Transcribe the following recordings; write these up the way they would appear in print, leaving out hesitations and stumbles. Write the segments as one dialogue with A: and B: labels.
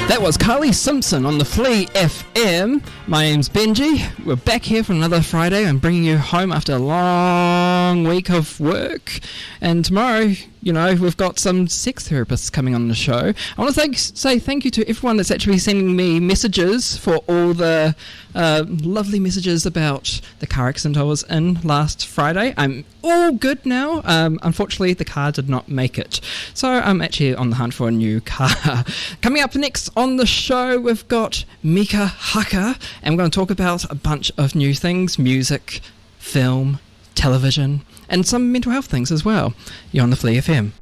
A: That was Carly Simpson on the Flea FM. My name's Benji. We're back here for another Friday. I'm bringing you home after a long week of work. And tomorrow, we've got some sex therapists coming on the show. I want to say thank you to everyone that's actually sending me messages for all the lovely messages about the car accident I was in last Friday. I'm all good now. Unfortunately, the car did not make it. So I'm actually on the hunt for a new car. Coming up next on the show, we've got Mika Haka, and we're going to talk about a bunch of new things: music, film, television, and some mental health things as well. You're on the Flea FM.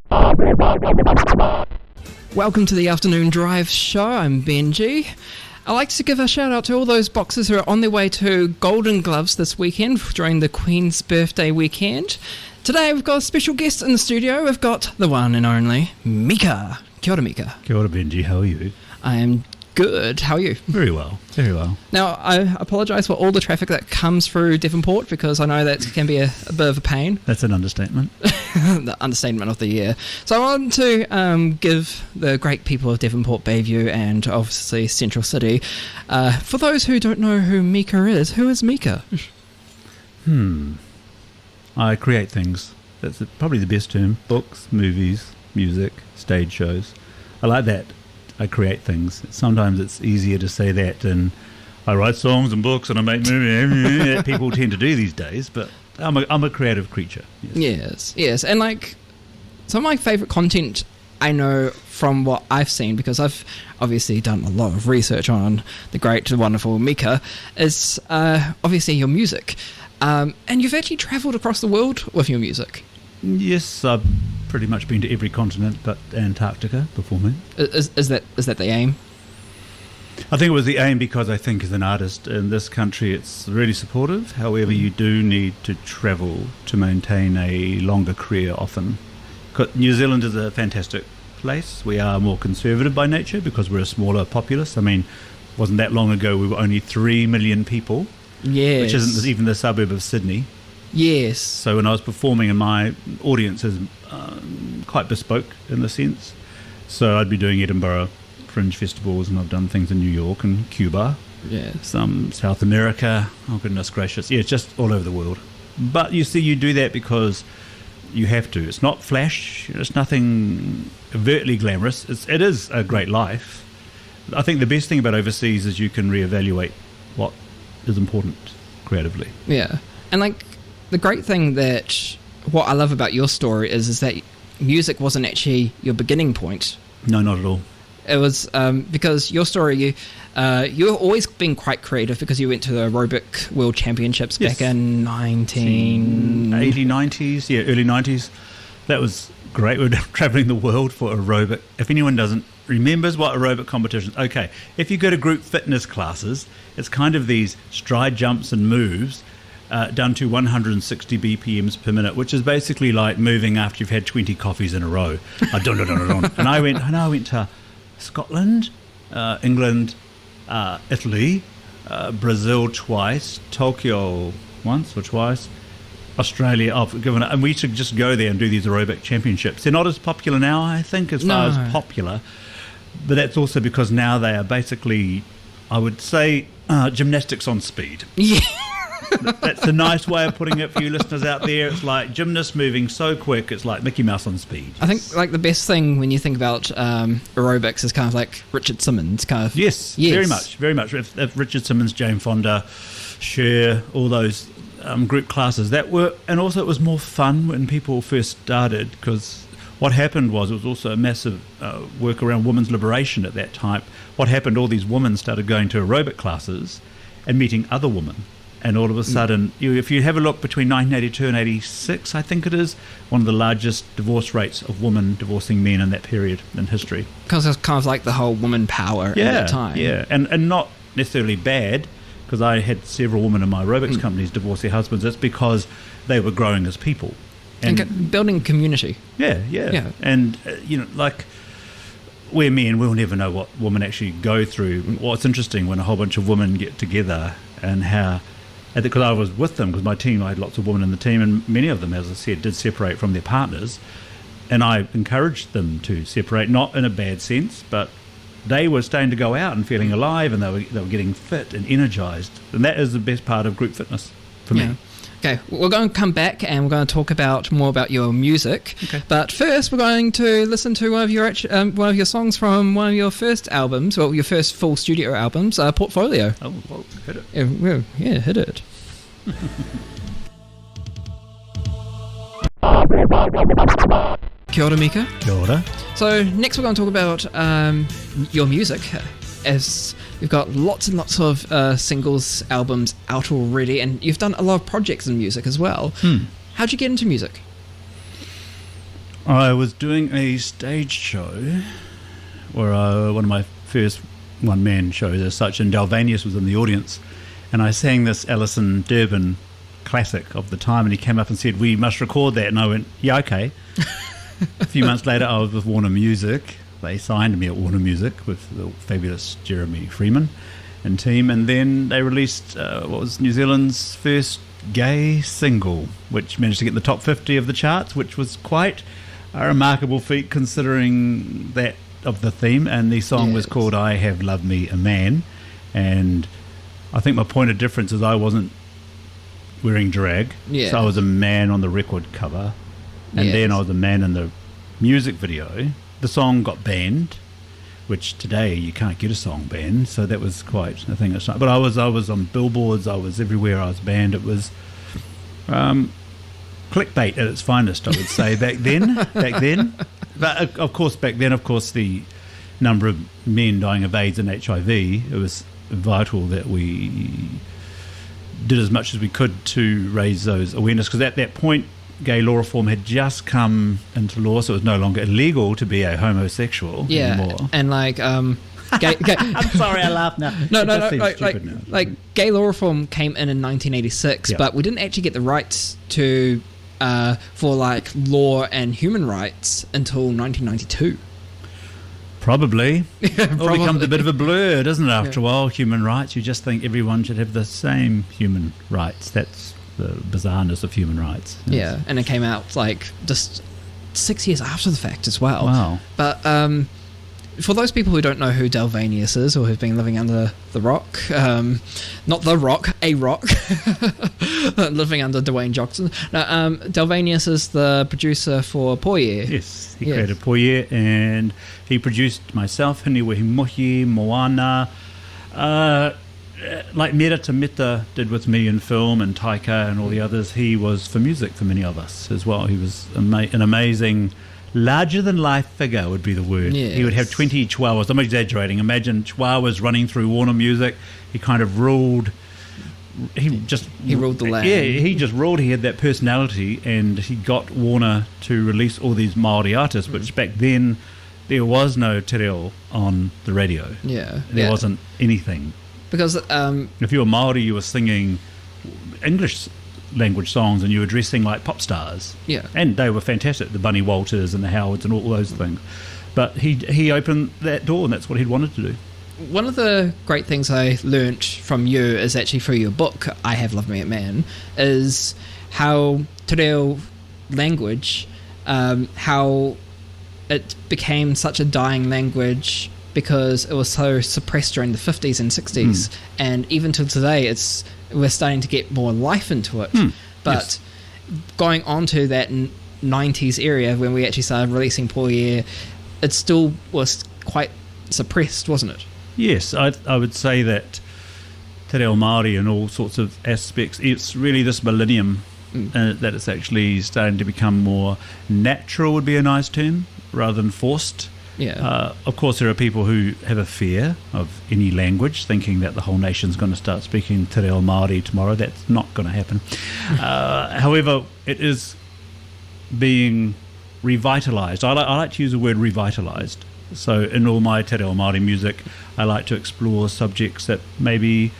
A: Welcome to the Afternoon Drive show. I'm Benji. I'd like to give a shout out to all those boxers who are on their way to Golden Gloves this weekend during the Queen's birthday weekend. Today we've got a special guest in the studio. We've got the one and only Mika. Kia ora, Mika.
B: Kia ora, Benji. How are you?
A: I am good. How are you?
B: Very well. Very well.
A: Now, I apologise for all the traffic that comes through Devonport because I know that can be a bit of a pain.
B: That's an understatement.
A: The understatement of the year. So I want to give the great people of Devonport, Bayview, and obviously Central City, for those who don't know who Mika is, who is Mika?
B: I create things. That's probably the best term. Books, movies, music, stage shows. I like that. I create things. Sometimes it's easier to say that than I write songs and books and I make movies. People tend to do these days, but I'm a creative creature.
A: Yes. And some of my favourite content I know from what I've seen, because I've obviously done a lot of research on the great, wonderful Mika, is obviously your music. And you've actually travelled across the world with your music.
B: Yes, I've pretty much been to every continent but Antarctica performing.
A: Is that the aim?
B: I think it was the aim because I think as an artist in this country it's really supportive. However, you do need to travel to maintain a longer career often. New Zealand is a fantastic place. We are more conservative by nature because we're a smaller populace. I mean, wasn't that long ago we were only 3 million people.
A: Yes.
B: Which isn't even the suburb of Sydney.
A: Yes.
B: So when I was performing, and my audience is quite bespoke in the sense. So I'd be doing Edinburgh Fringe festivals, and I've done things in New York and Cuba.
A: Yeah.
B: Some South America. Oh, goodness gracious. Yeah, it's just all over the world. But you see, you do that because you have to. It's not flash. It's nothing overtly glamorous. It is a great life. I think the best thing about overseas is you can reevaluate what is important creatively.
A: Yeah. And the great thing what I love about your story is that music wasn't actually your beginning point.
B: No, not at all.
A: It was because your story, you've always been quite creative because you went to the aerobic world championships back in 1980s,
B: 90s, yeah, early 90s. That was great. We were traveling the world for aerobic. If anyone remembers what aerobic competitions, okay, if you go to group fitness classes, it's kind of these stride jumps and moves done to 160 BPMs per minute, which is basically like moving after you've had 20 coffees in a row. And I went to Scotland, England, Italy, Brazil twice, Tokyo once or twice, Australia, and we should just go there and do these aerobic championships. They're not as popular now, I think, as far as popular, but that's also because now they are basically, I would say, gymnastics on speed.
A: Yeah.
B: That's a nice way of putting it for you listeners out there. It's like gymnasts moving so quick, it's like Mickey Mouse on speed.
A: I think the best thing when you think about aerobics is kind of like Richard Simmons kind of.
B: Yes. Very much. If Richard Simmons, Jane Fonda, Cher, all those group classes and also it was more fun when people first started, because what happened was it was also a massive work around women's liberation at that time. What happened, all these women started going to aerobic classes and meeting other women. And all of a sudden, if you have a look between 1982 and 86, I think it is, one of the largest divorce rates of women divorcing men in that period in history.
A: Because it's kind of like the whole woman power at that time. Yeah,
B: and not necessarily bad, because I had several women in my aerobics companies divorce their husbands. It's because they were growing as people.
A: And building a community.
B: Yeah. And, we're men, we'll never know what women actually go through. What's interesting when a whole bunch of women get together and how... Because I was with them, because my team, I had lots of women in the team, and many of them, as I said, did separate from their partners. And I encouraged them to separate, not in a bad sense, but they were starting to go out and feeling alive, and they were getting fit and energized. And that is the best part of group fitness for me.
A: Okay, we're going to come back and we're going to talk more about your music.
B: Okay.
A: But first, we're going to listen to one of your songs from one of your first albums, well, your first full studio albums, Portfolio.
B: Oh, well, hit it.
A: Yeah, hit it. Kia ora, Mika.
B: Kia ora.
A: So next we're going to talk about your music, as you've got lots and lots of singles, albums out already, and you've done a lot of projects in music as well. How'd you get into music?
B: I was doing a stage show, where one of my first one-man shows as such, and Dalvanius was in the audience, and I sang this Alison Durbin classic of the time, and he came up and said, "We must record that," and I went, "Yeah, okay." A few months later, I was with Warner Music. They signed me at Warner Music with the fabulous Jeremy Freeman and team, and then they released what was New Zealand's first gay single, which managed to get in the top 50 of the charts, which was quite a remarkable feat considering that of the theme. And the song was called "I Have Loved Me a Man," and I think my point of difference is I wasn't wearing drag, so I was a man on the record cover, and then I was a man in the music video. The song got banned, which today you can't get a song banned, so that was quite a thing. But I was on billboards, I was everywhere, I was banned. It was clickbait at its finest, I would say, back then. But of course, back then, the number of men dying of AIDS and HIV, it was vital that we did as much as we could to raise those awareness, because at that point gay law reform had just come into law, so it was no longer illegal to be a homosexual anymore.
A: And like gay
B: I'm sorry, I laugh now.
A: No, like gay law reform came in 1986, but we didn't actually get the rights to for like law and human rights until 1992.
B: Probably. It all becomes a bit of a blur, doesn't it, after a while? Human rights, you just think everyone should have the same human rights. That's the bizarreness of human rights.
A: Yeah, and it came out like just 6 years after the fact as well.
B: Wow.
A: But for those people who don't know who Dalvanius is, or who've been living under the rock, not the rock, a rock, living under Dwayne Johnson. No, Dalvanius is the producer for Poye.
B: Yes, he created Poye, and he produced myself, Hini Wehi Mohi, Moana, like Mera Te Meta did with me in film, and Taika and all the others. He was for music for many of us as well. He was an amazing, larger-than-life figure would be the word.
A: Yes.
B: He would have 20 chihuahuas. I'm exaggerating. Imagine chihuahuas running through Warner Music. He kind of ruled. He ruled the land. Yeah, he just ruled. He had that personality, and he got Warner to release all these Māori artists, which back then there was no te reo on the radio.
A: Yeah.
B: There wasn't anything.
A: Because
B: if you were Māori, you were singing English language songs, and you were dressing like pop stars.
A: Yeah.
B: And they were fantastic, the Bunny Walters and the Howards and all those things. But he opened that door, and that's what he'd wanted to do.
A: One of the great things I learnt from you is actually through your book, I Have Loved Me a Man, is how te reo language, how it became such a dying language because it was so suppressed during the 50s and 60s. And even till today, we're starting to get more life into it. But going on to that 90s area when we actually started releasing Poye, it still was quite suppressed, wasn't it?
B: Yes, I would say that te reo Māori in all sorts of aspects, it's really this millennium that it's actually starting to become more natural, would be a nice term, rather than forced.
A: Yeah.
B: Of course, there are people who have a fear of any language, thinking that the whole nation's going to start speaking te reo Māori tomorrow. That's not going to happen. However, it is being revitalised. I like to use the word revitalised. So in all my te reo Māori music, I like to explore subjects that maybe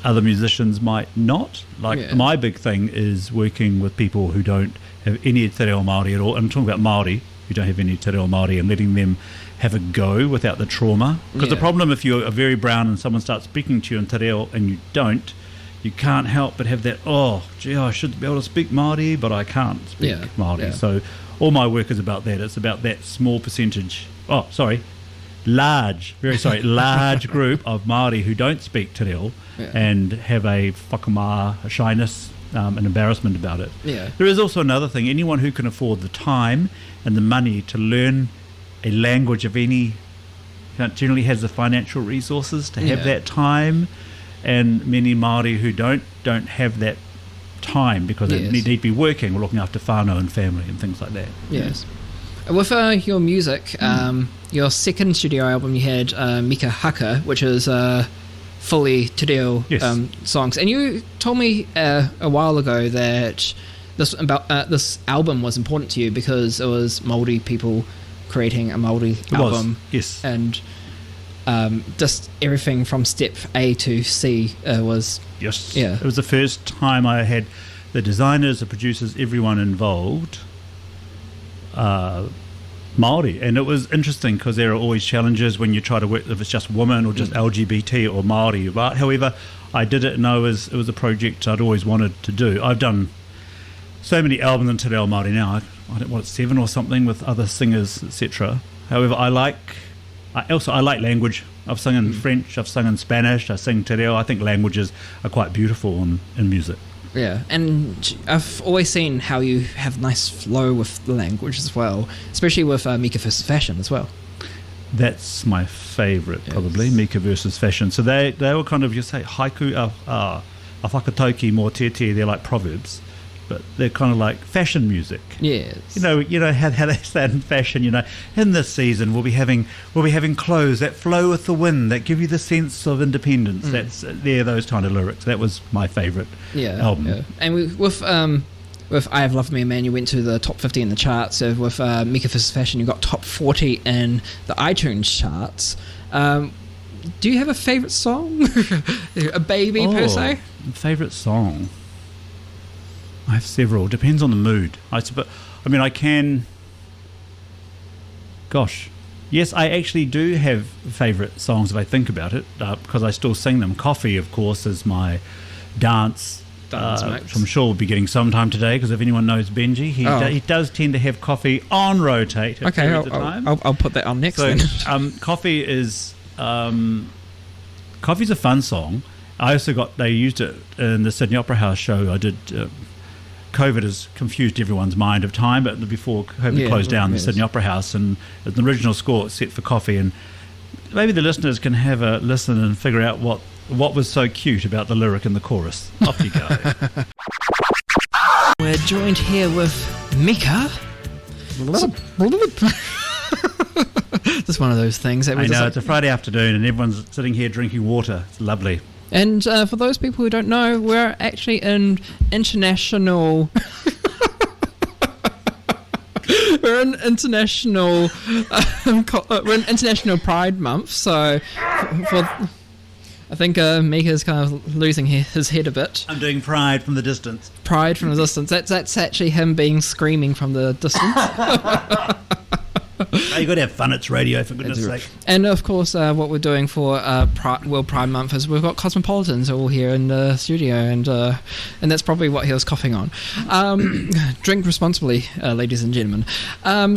B: other musicians might not. Like my big thing is working with people who don't have any te reo Māori at all. I'm talking about Māori who don't have any te reo Māori, and letting them have a go without the trauma. Because the problem, if you're very brown and someone starts speaking to you in te reo and you don't, you can't help but have that, oh, gee, I should be able to speak Māori, but I can't speak Māori. So all my work is about that. It's about that small percentage, large group of Māori who don't speak te reo and have a whakamā, a shyness, an embarrassment about it.
A: Yeah.
B: There is also another thing. Anyone who can afford the time and the money to learn a language of any, generally has the financial resources to have that time, and many Māori who don't have that time because they need to be working or looking after whānau and family and things like that.
A: Yes. With your music, your second studio album, you had Mika Haka, which is fully te reo songs. And you told me a while ago that this album was important to you because it was Māori people creating a Māori album.
B: Yes.
A: And just everything from step A to C was...
B: Yes.
A: Yeah.
B: It was the first time I had the designers, the producers, everyone involved Māori. And it was interesting because there are always challenges when you try to work, if it's just women or just LGBT or Māori. But however, I did it and it was a project I'd always wanted to do. I've done so many albums in te reo Māori now. I don't know, what, 7 or something with other singers, etc. However, I like language. I've sung in French, I've sung in Spanish, I sing te reo. I think languages are quite beautiful in music.
A: Yeah, and I've always seen how you have nice flow with the language as well, especially with Mika versus Fashion as well.
B: That's my favourite, probably, Mika versus Fashion. So they were kind of, you say, haiku, a whakatauki mō te, they're like proverbs, but they're kind of like fashion music.
A: Yes.
B: You know how they say in fashion, in this season we'll be having clothes that flow with the wind, that give you the sense of independence. They're those kind of lyrics. That was my favourite album. Yeah. And with I Have Loved Me Man, you went to the top 50 in the charts. So with Mika vs. Fashion, you got top 40 in the iTunes charts. Do you have a favourite song? A baby per se? Favourite song? I have several. Depends on the mood. I can... Gosh. Yes, I actually do have favourite songs if I think about it, because I still sing them. Coffee, of course, is my dance which I'm sure we'll be getting sometime today, because if anyone knows Benji, he does tend to have coffee on rotate at periods of time.
A: I'll put that on next then.
B: Coffee is... Coffee's a fun song. I also they used it in the Sydney Opera House show I did... COVID has confused everyone's mind of time, but before COVID closed down the Sydney Opera House, and the original score it's set for Coffee, and maybe the listeners can have a listen and figure out what was so cute about the lyric in the chorus. Off you go.
A: We're joined here with Mika. Just one of those things.
B: I know, it's a Friday afternoon and everyone's sitting here drinking water. It's lovely.
A: And for those people who don't know, we're actually in international... we're in international Pride Month, so I think Mika's kind of losing his head a bit.
B: I'm doing Pride from the distance.
A: Pride from the distance. That's actually him screaming from the distance.
B: You've got to have fun. It's radio, for goodness sake.
A: And of course, what we're doing for World Pride Month is we've got Cosmopolitans all here in the studio, and that's probably what he was coughing on. Drink responsibly, ladies and gentlemen.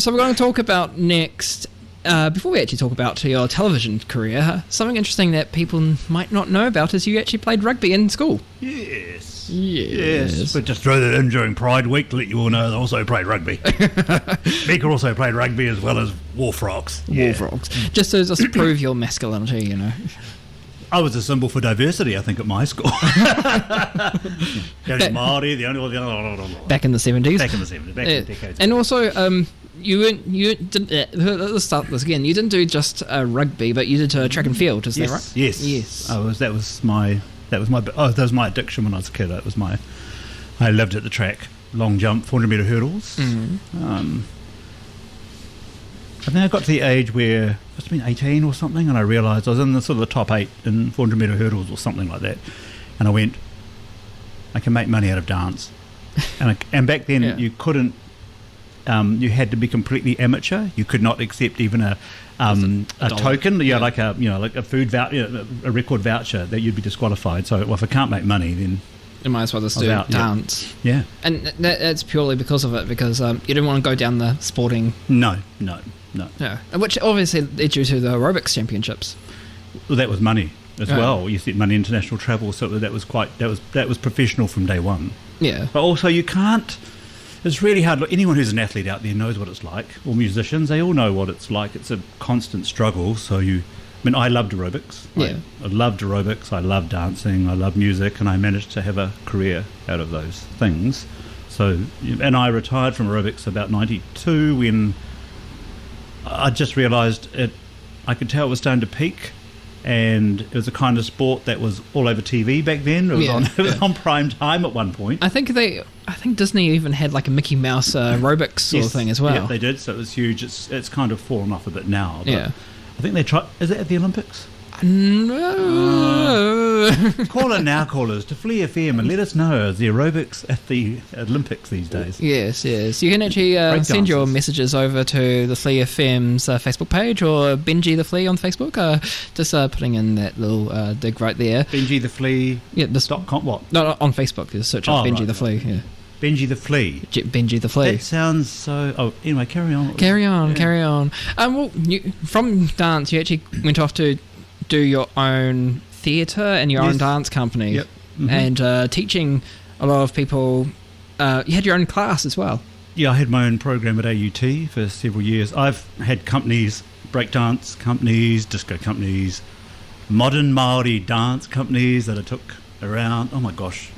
A: So we're going to talk about next. Before we actually talk about your television career, something interesting that people might not know about is you actually played rugby in school.
B: Yes. But just throw that in during Pride Week to let you all know I also played rugby. Mika also played rugby as well as War Frogs.
A: Just to prove your masculinity,
B: I was a symbol for diversity, I think, at my school. The only Māori, the only...
A: Back in the 70s?
B: Back in the 70s, back in the decades.
A: And also... you didn't. Let's start this again. You didn't do just rugby, but you did track and field. Is that right?
B: Yes. That was my addiction when I was a kid. I lived at the track. Long jump, 400-metre hurdles. Mm-hmm. I think I got to the age where it must have been 18 or something, and I realised I was in the sort of the top 8 in 400-metre hurdles or something like that, and I went, I can make money out of dance, and back then you couldn't. You had to be completely amateur. You could not accept even a token, like a food voucher, a record voucher, that you'd be disqualified. So, if I can't make money, then
A: you might as well just do dance.
B: Yeah,
A: and that's purely because of it, because you didn't want to go down the sporting.
B: No. No.
A: Yeah, which obviously led you to the aerobics championships.
B: Well, that was money as well. You said money, international travel, so that was professional from day one.
A: Yeah.
B: But also you can't. It's really hard. Look, anyone who's an athlete out there knows what it's like. Or musicians, they all know what it's like. It's a constant struggle. So I loved aerobics.
A: Yeah.
B: I loved aerobics. I loved dancing. I loved music, and I managed to have a career out of those things. So, and I retired from aerobics about 92 when I just realised I could tell it was starting to peak, and it was a kind of sport that was all over TV back then. It was on prime time at one point.
A: I think Disney even had like a Mickey Mouse aerobics sort of thing as well.
B: Yeah, they did. So it was huge. It's kind of fallen off a bit now. But
A: yeah.
B: I think they tried. Is it at the Olympics?
A: No.
B: Call it now, callers, to Flea FM, and let us know the aerobics at the Olympics these days.
A: Yes. You can actually send your messages over to the Flea FM's Facebook page or Benji The Flea on Facebook. Just putting in that little dig right there.
B: Benji The Flea.
A: Yeah,
B: .com, what?
A: No, on Facebook. Just search up Benji The Flea. Yeah.
B: Benji The Flea.
A: Benji The Flea.
B: That sounds so... Oh, anyway, carry on.
A: Carry on. Well, from dance, you actually went off to do your own theatre and your own dance company.
B: Yep. Mm-hmm.
A: And teaching a lot of people. You had your own class as well.
B: Yeah, I had my own program at AUT for several years. I've had companies, breakdance companies, disco companies, modern Māori dance companies that I took around. Oh my gosh,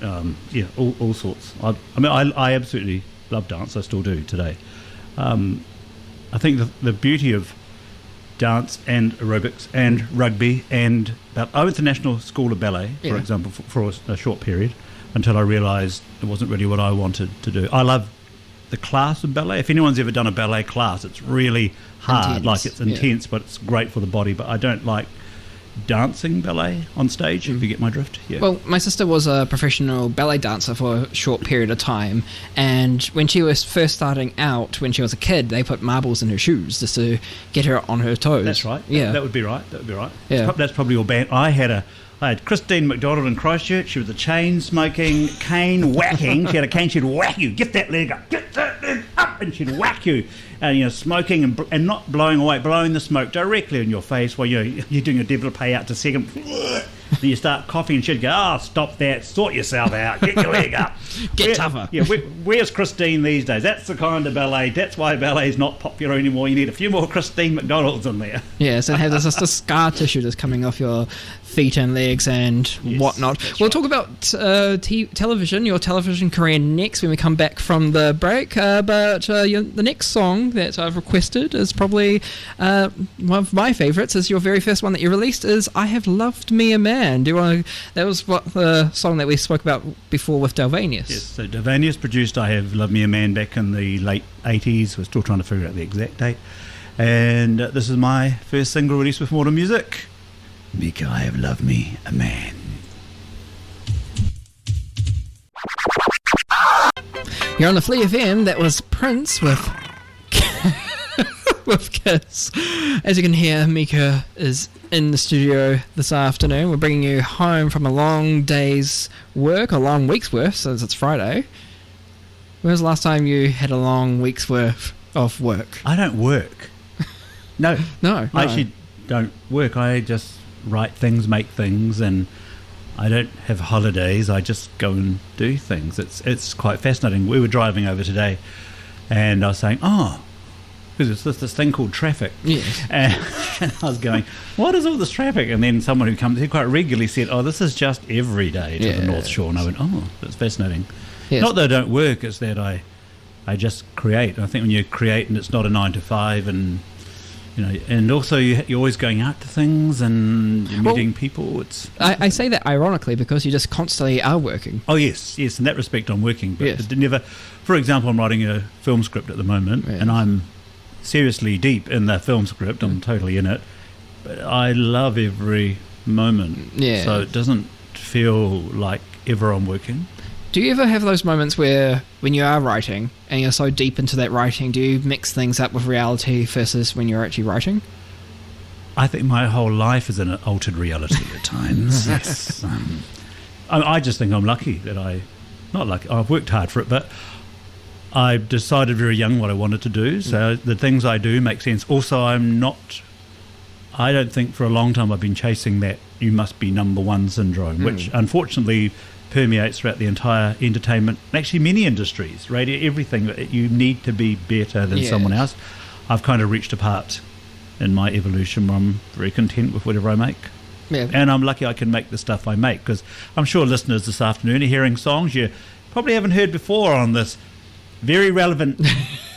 B: all sorts. I absolutely love dance. I still do today. I think the beauty of dance and aerobics and rugby and I went to National School of Ballet, for example, for a short period until I realised it wasn't really what I wanted to do. I love the class of ballet. If anyone's ever done a ballet class, it's really hard. It's intense, but it's great for the body. But I don't like dancing ballet on stage, if you get my drift. Yeah.
A: Well, my sister was a professional ballet dancer for a short period of time, and when she was first starting out, when she was a kid, they put marbles in her shoes just to get her on her toes.
B: That's right.
A: Yeah.
B: That would be right.
A: Yeah.
B: That's probably your band. I had Christine McDonald in Christchurch. She was a chain smoking, cane whacking. She had a cane. She'd whack you. Get that leg up. Get that leg up, and she'd whack you. And smoking and not blowing the smoke directly in your face while you're doing a développé out to second. And you start coughing, and she'd go, "Oh, stop that! Sort yourself out. Get your leg up.
A: Get tougher."
B: Yeah, where's Christine these days? That's the kind of ballet. That's why ballet's not popular anymore. You need a few more Christine McDonalds in there.
A: Yeah, so there's just a scar tissue that's coming off your feet and legs and whatnot. We'll talk about television, your television career next when we come back from the break. But the next song that I've requested is probably one of my favourites. Is your very first one that you released is "I Have Loved Me a Man." That was what the song that we spoke about before with Delvanius.
B: Yes, so Delvanius produced "I Have Loved Me a Man" back in the late 80s. We're still trying to figure out the exact date. And this is my first single released with Modern Music. Mika, I have loved me a man.
A: You're on the Flea FM. That was Prince with with Kiss. As you can hear, Mika is in the studio this afternoon. We're bringing you home from a long day's work, a long week's work, since it's Friday. When was the last time you had a long week's worth of work?
B: I don't work. No.
A: No.
B: I actually don't work. I just write things, make things, and I don't have holidays. I just go and do things. It's quite fascinating. We were driving over today, and I was saying, because it's this thing called traffic.
A: Yes.
B: And I was going, what is all this traffic? And then someone who comes here quite regularly said, this is just every day to the North Shore. And I went, that's fascinating.
A: Yes.
B: Not that I don't work, it's that I just create. I think when you create and it's not a 9 to 5 and... and also you're always going out to things and you're meeting people.
A: I say that ironically because you just constantly are working.
B: Oh yes. In that respect, I'm working. But it never. For example, I'm writing a film script at the moment, and I'm seriously deep in the film script. I'm totally in it, but I love every moment. Yeah. So it doesn't feel like ever I'm working.
A: Do you ever have those moments where, when you are writing and you're so deep into that writing, do you mix things up with reality versus when you're actually writing?
B: I think my whole life is an altered reality at times. Yes. I just think I'm lucky that not lucky. I've worked hard for it, but I decided very young what I wanted to do, so the things I do make sense. Also, I don't think for a long time I've been chasing that you must be number one syndrome, which unfortunately permeates throughout the entire entertainment, actually many industries, radio, everything. You need to be better than someone else. I've kind of reached a part in my evolution where I'm very content with whatever I make.
A: Yeah.
B: And I'm lucky I can make the stuff I make, because I'm sure listeners this afternoon are hearing songs you probably haven't heard before on this very relevant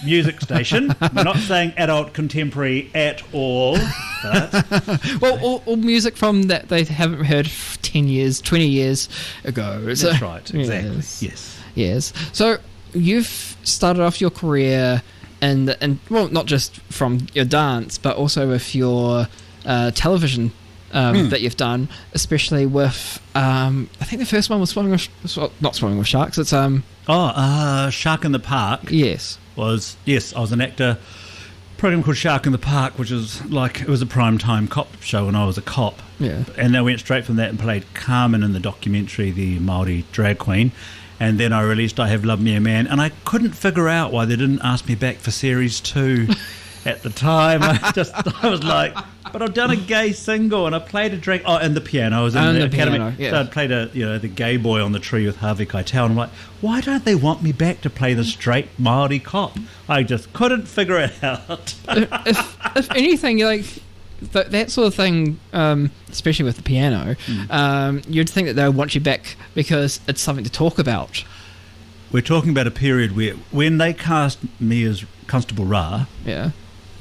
B: music station. We're not saying adult contemporary at all. But
A: Well, all music from that they haven't heard 10 years, 20 years ago.
B: that's right, exactly.
A: Yes. Yes. So you've started off your career and well, not just from your dance, but also with your television that you've done, especially with I think the first one was not Swimming with Sharks. It's
B: Shark in the Park.
A: Yes.
B: I was an actor. Program called Shark in the Park, which is like, it was a primetime cop show when I was a cop.
A: Yeah.
B: And I went straight from that and played Carmen in the documentary, the Māori drag queen. And then I released I Have Loved Me a Man, and I couldn't figure out why they didn't ask me back for series 2 at the time. I was like, but I've done a gay single and I played a drag. Oh, and the piano. I was in the academy.
A: Piano, yeah.
B: So I played the gay boy on the tree with Harvey Keitel. And I'm like, why don't they want me back to play the straight Māori cop? I just couldn't figure it out.
A: if anything, like that sort of thing, especially with the piano, you'd think that they would want you back because it's something to talk about.
B: We're talking about a period where, when they cast me as Constable Ra,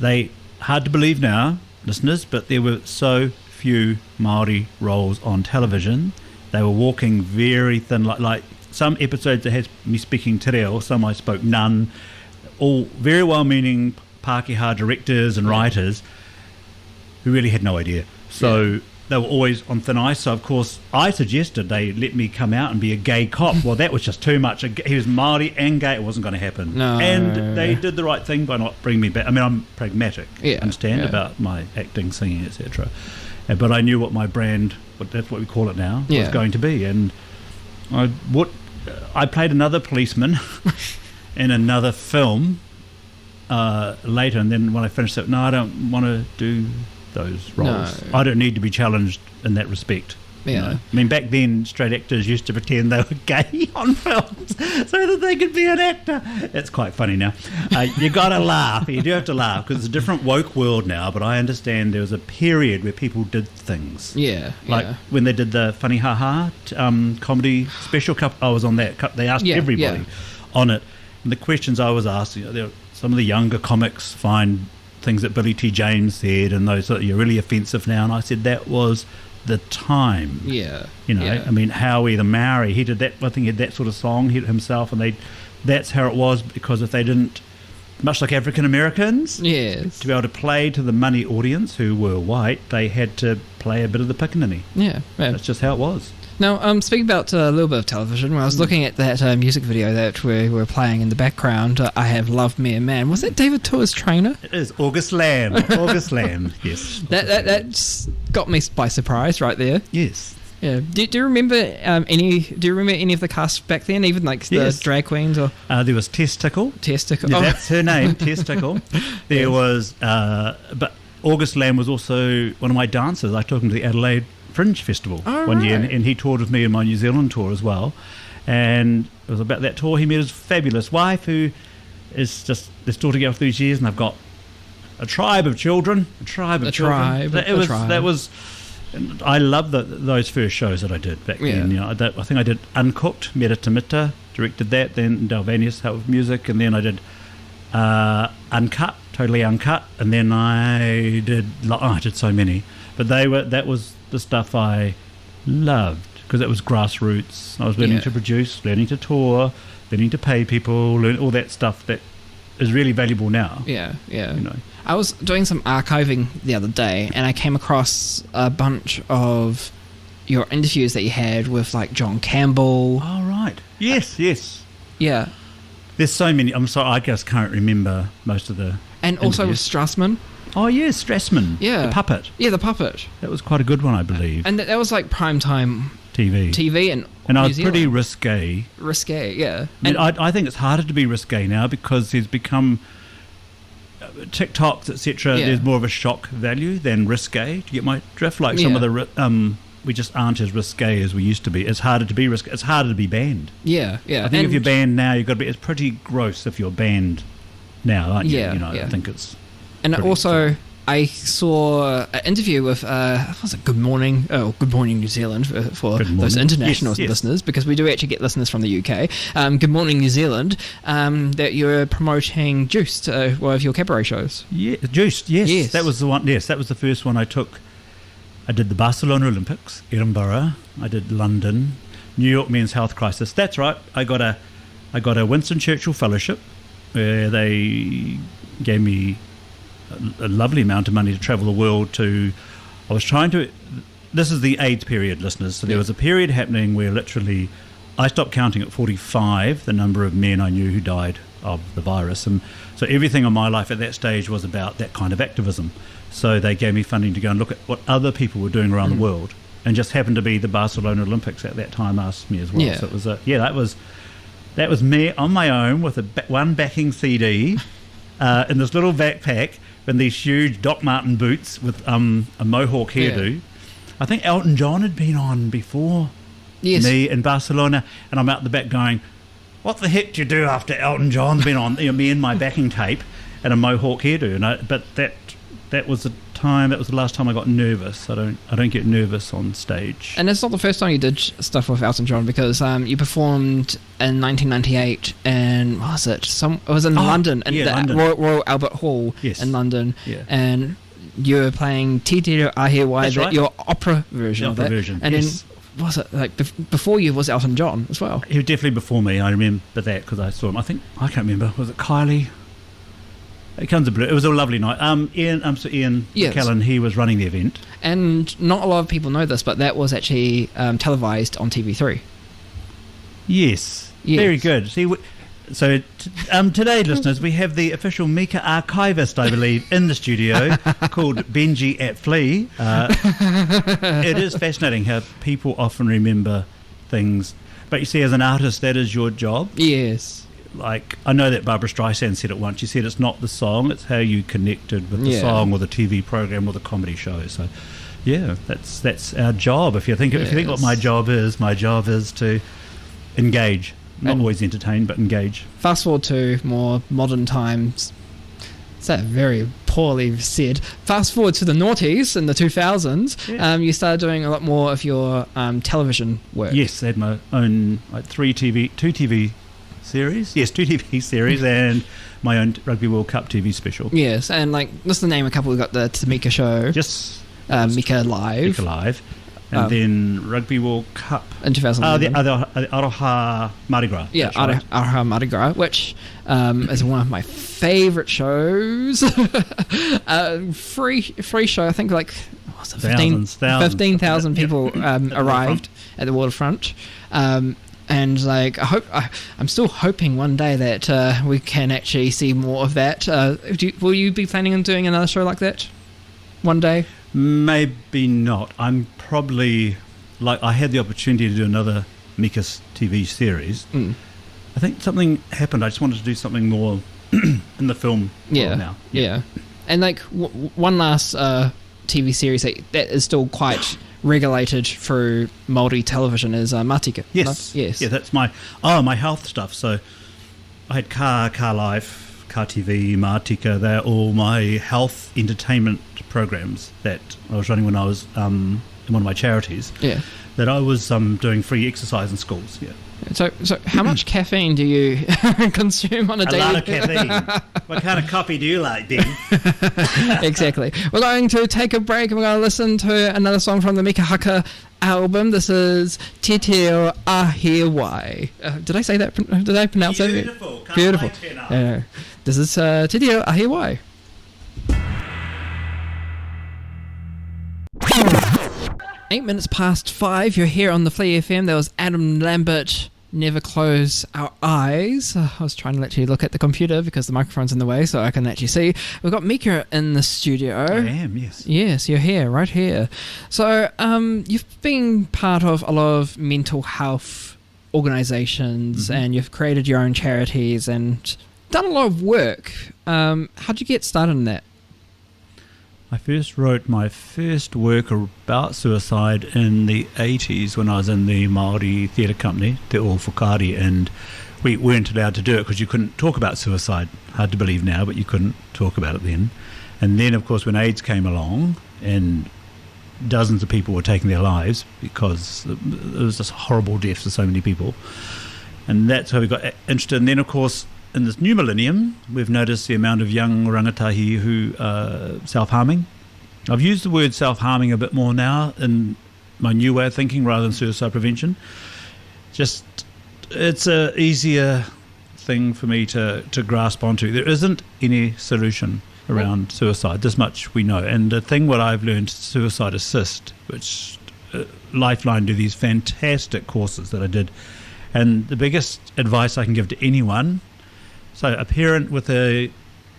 B: they, hard to believe now, listeners, but there were so few Māori roles on television. They were walking very thin, like some episodes that had me speaking te reo, some I spoke none, all very well-meaning Pākehā directors and writers who really had no idea. So they were always on thin ice. So, of course, I suggested they let me come out and be a gay cop. Well, that was just too much. He was Māori and gay. It wasn't going to happen.
A: No.
B: And they did the right thing by not bringing me back. I mean, I'm pragmatic, understand, about my acting, singing, etc. But I knew what my brand, that's what we call it now, was going to be. And I played another policeman in another film later. And then when I finished it, no, I don't want to do those roles. No. I don't need to be challenged in that respect.
A: Yeah.
B: You know? I mean, back then, straight actors used to pretend they were gay on films so that they could be an actor. It's quite funny now. You got to laugh. You do have to laugh because it's a different woke world now, but I understand there was a period where people did things.
A: Yeah.
B: Like when they did the Funny Ha Ha comedy special cup, I was on that. They asked everybody on it. And the questions I was asked, some of the younger comics find things that Billy T. James said and those that you're really offensive now, and I said that was the time. I mean, Howie the Maori, he did that. I think he had that sort of song himself, and that's how it was, because if they didn't, much like African Americans, to be able to play to the money audience who were white, they had to play a bit of the pickaninny. That's just how it was.
A: Now, speaking about a little bit of television, when I was looking at that music video that we were playing in the background, I Have Loved Me a Man. Was that David Tua's trainer?
B: It is August Lamb. August Lamb, yes.
A: That's got me by surprise right there.
B: Yes.
A: Yeah. Do you remember any of the cast back then, even like the drag queens? Or
B: there was Testicle.
A: Testicle.
B: That's her name, Testicle. There was, but August Lamb was also one of my dancers. I took him to the Adelaide Fringe Festival one year, and he toured with me in my New Zealand tour as well. And it was about that tour he met his fabulous wife, who is just, they're still together for these years, and they've got a tribe of children. That was. I love those first shows that I did back then. I think I did Uncooked, Meta Tamita, directed that. Then Dalvanius helped with music, and then I did Uncut, Totally Uncut, and then I did so many. But that was the stuff I loved, because it was grassroots. I was learning to produce, learning to tour, learning to pay people, learn all that stuff that is really valuable now. I was doing some archiving the other day, and I came across a bunch of your interviews that you had with like John Campbell. Oh, right. Yes.
A: Yeah.
B: There's so many. I'm sorry, I just can't remember most of the
A: And
B: interviews.
A: also with Strassman.
B: Oh, yes, Strassman.
A: Yeah.
B: The puppet.
A: Yeah, the puppet.
B: That was quite a good one, I believe.
A: And that was like primetime
B: TV,
A: and
B: And I
A: New
B: was pretty
A: Zealand.
B: risque.
A: Yeah.
B: I mean, I think it's harder to be risque now because there's become TikToks, etc.
A: Yeah.
B: There's more of a shock value than risque. Do you get my drift? Like some of the we just aren't as risque as we used to be. It's harder to be risque. It's harder to be banned.
A: Yeah.
B: I think if you're banned now, you've got to be. It's pretty gross if you're banned now, aren't you?
A: Yeah,
B: You know,
A: yeah.
B: I think it's.
A: And
B: pretty
A: also, I saw an interview with, was it Good Morning New Zealand for
B: Good
A: those
B: morning.
A: international
B: Yes.
A: listeners, because we do actually get listeners from the UK. Good Morning New Zealand, that you're promoting Juiced, one of your cabaret shows.
B: Yeah, Juiced. Yes, that was the one. Yes, that was the first one I took. I did the Barcelona Olympics, Edinburgh. I did London, New York Men's Health Crisis. That's right. I got a Winston Churchill Fellowship, where they gave me a lovely amount of money to travel the world to. I was trying to. This is the AIDS period, listeners. So there was a period happening where literally I stopped counting at 45 the number of men I knew who died of the virus, and so everything in my life at that stage was about that kind of activism. So they gave me funding to go and look at what other people were doing around the world, and just happened to be the Barcelona Olympics at that time asked me as well.
A: Yeah.
B: So it was that was me on my own with one backing CD in this little backpack in these huge Doc Marten boots with a mohawk hairdo.
A: Yeah.
B: I think Elton John had been on before me in Barcelona, and I'm out the back going, what the heck do you do after Elton John's been on? You know, me and my backing tape and a mohawk hairdo. But that was the time. That was the last time I got nervous. I don't get nervous on stage.
A: And it's not the first time you did stuff with Elton John, because you performed in 1998 in, what was it? It was in London, in the
B: London.
A: Royal Albert Hall in London.
B: Yeah.
A: And you were playing Titi Ahiwai,
B: That's right.
A: your opera version of it. And then, was it like before you was Elton John as well?
B: He was definitely before me. I remember that because I saw him. I can't remember. Was it Kylie? It comes a blue. It was a lovely night. Ian McKellen, he was running the event.
A: And not a lot of people know this, but that was actually televised on TV3.
B: Yes. Very good. See, so today, listeners, we have the official Mika archivist, I believe, in the studio called Benji at Flea. It is fascinating how people often remember things. But you see, as an artist, that is your job.
A: Yes.
B: Like, I know that Barbara Streisand said it once. She said it's not the song, it's how you connected with the song or the TV program or the comedy show. So, yeah, that's our job. If you think what my job is to engage. Not always entertain, but engage.
A: Fast forward to more modern times. Is that very poorly said? Fast forward to the noughties in the 2000s. Yeah. You started doing a lot more of your television work.
B: Yes, I had my own two TV series. Yes, 2 TV series and my own Rugby World Cup TV special.
A: Yes, and just to name a couple, we've got the Tamika show.
B: Yes.
A: Mika Live.
B: And then Rugby World Cup.
A: In 2011.
B: The Aroha Mardi Gras.
A: Yeah, Aroha Mardi Gras, which is one of my favourite shows. Free show, I think 15,000 people arrived at the waterfront. And I'm still hoping one day that we can actually see more of that. Will you be planning on doing another show like that one day?
B: Maybe not. I'm probably I had the opportunity to do another Mika's TV series. I think something happened. I just wanted to do something more in the film world now.
A: Yeah. And one last TV series that is still quite regulated through Māori television is Matika.
B: Yes. Yeah, that's my health stuff. So I had Car Life, Car TV, Matika. They're all my health entertainment programs that I was running when I was in one of my charities. Yeah. That I was doing free exercise in schools. Yeah.
A: So how much caffeine do you consume on a daily?
B: A lot of caffeine. What kind of coffee do you like, Ben?
A: Exactly. We're going to take a break and we're going to listen to another song from the Mika Haka album. This is Te Reo Ahiwai. Did I say that? Did I pronounce that?
B: Beautiful.
A: Beautiful. This is Te Reo Ahiwai. 8 minutes past 5, you're here on the Flea FM. There was Adam Lambert, never close our eyes. I was trying to actually look at the computer because the microphone's in the way so I can actually see. We've got Mika in the studio.
B: I am, yes.
A: Yes, you're here, right here. So you've been part of a lot of mental health organizations, and you've created your own charities and done a lot of work. How'd you get started in that?
B: I first wrote my first work about suicide in the 80s when I was in the Māori theatre company, Te O Whakaari, and we weren't allowed to do it because you couldn't talk about suicide. Hard to believe now, but you couldn't talk about it then. And then, of course, when AIDS came along and dozens of people were taking their lives because there was just horrible deaths of so many people, and that's how we got interested. And then, of course, in this new millennium, we've noticed the amount of young rangatahi who are self-harming. I've used the word self-harming a bit more now in my new way of thinking rather than suicide prevention. Just, it's a easier thing for me to grasp onto. There isn't any solution around suicide. This much we know. And the thing what I've learned, Suicide Assist, which Lifeline do these fantastic courses that I did. And the biggest advice I can give to anyone, so a parent with a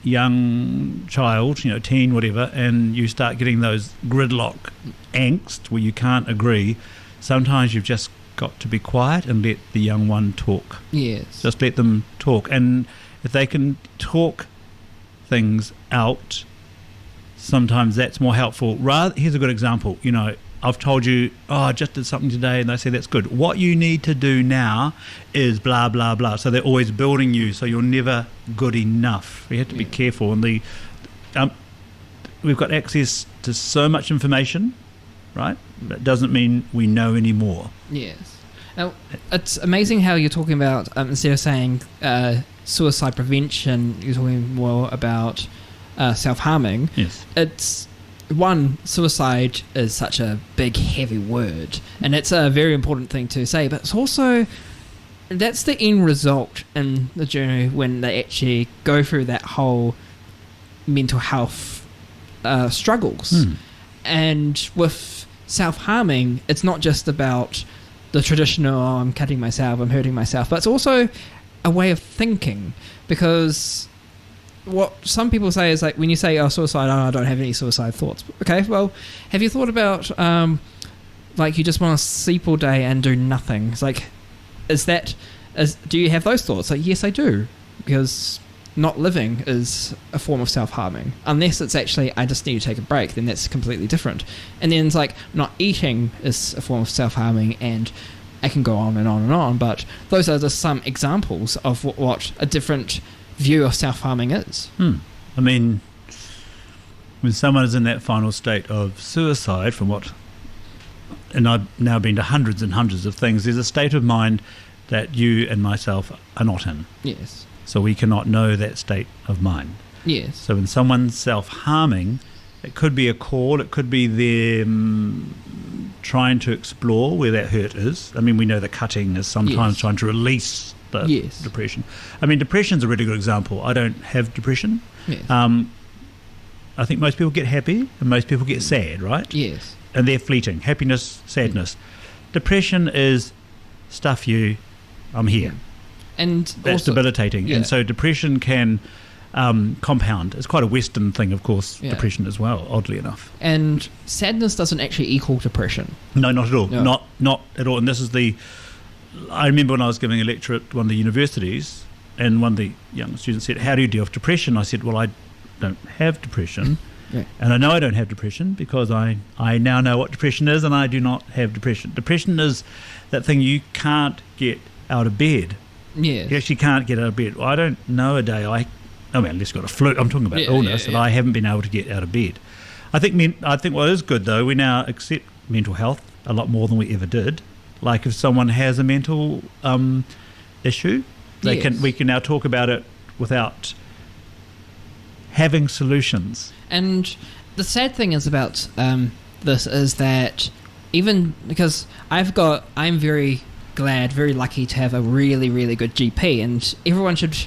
B: young child, teen, whatever, and you start getting those gridlock angst where you can't agree, sometimes you've just got to be quiet and let the young one talk.
A: Yes.
B: Just let them talk. And if they can talk things out, sometimes that's more helpful. Here's a good example. I've told you, I just did something today, and they say that's good. What you need to do now is blah, blah, blah. So they're always building you, so you're never good enough. We have to be careful. And we've got access to so much information, right? That doesn't mean we know any more.
A: Yes. Now, it's amazing how you're talking about, instead of saying suicide prevention, you're talking more about self-harming.
B: Yes.
A: It's... One, suicide is such a big, heavy word, and it's a very important thing to say, but it's also, that's the end result in the journey when they actually go through that whole mental health struggles. And with self-harming, it's not just about the traditional, I'm cutting myself, I'm hurting myself, but it's also a way of thinking, because what some people say is, like, when you say, suicide, I don't have any suicide thoughts. Okay, well, have you thought about, you just want to sleep all day and do nothing? It's like, do you have those thoughts? Like, yes, I do, because not living is a form of self-harming. Unless it's actually, I just need to take a break, then that's completely different. And then it's like, not eating is a form of self-harming, and I can go on and on and on, but those are just some examples of what a different view of self-harming is.
B: I mean, when someone is in that final state of suicide, and I've now been to hundreds and hundreds of things, there's a state of mind that you and myself are not in.
A: Yes.
B: So we cannot know that state of mind.
A: Yes.
B: So when someone's self-harming, it could be a call, it could be them trying to explore where that hurt is. I mean, we know the cutting is sometimes trying to release the depression. I mean, depression's a really good example. I don't have depression.
A: Yes.
B: I think most people get happy and most people get sad, right?
A: Yes.
B: And they're fleeting. Happiness, sadness. Depression is stuff you, I'm here.
A: And
B: that's also debilitating. And so depression can compound. It's quite a Western thing, of course, depression as well, oddly enough.
A: And sadness doesn't actually equal depression.
B: No, not at all.
A: No.
B: Not at all. And this is I remember when I was giving a lecture at one of the universities, and one of the young students said, how do you deal with depression? I said, well, I don't have depression. And I know I don't have depression because I now know what depression is, and I do not have depression. Depression is that thing you can't get out of bed.
A: Yes.
B: You actually can't get out of bed. Well, I don't know a day unless you've got a flu. I'm talking about illness, that I haven't been able to get out of bed. I think what is good, though, we now accept mental health a lot more than we ever did. Like if someone has a mental issue, we can now talk about it without having solutions.
A: And the sad thing is about this is that even because I'm very glad, very lucky to have a really, really good GP, and everyone should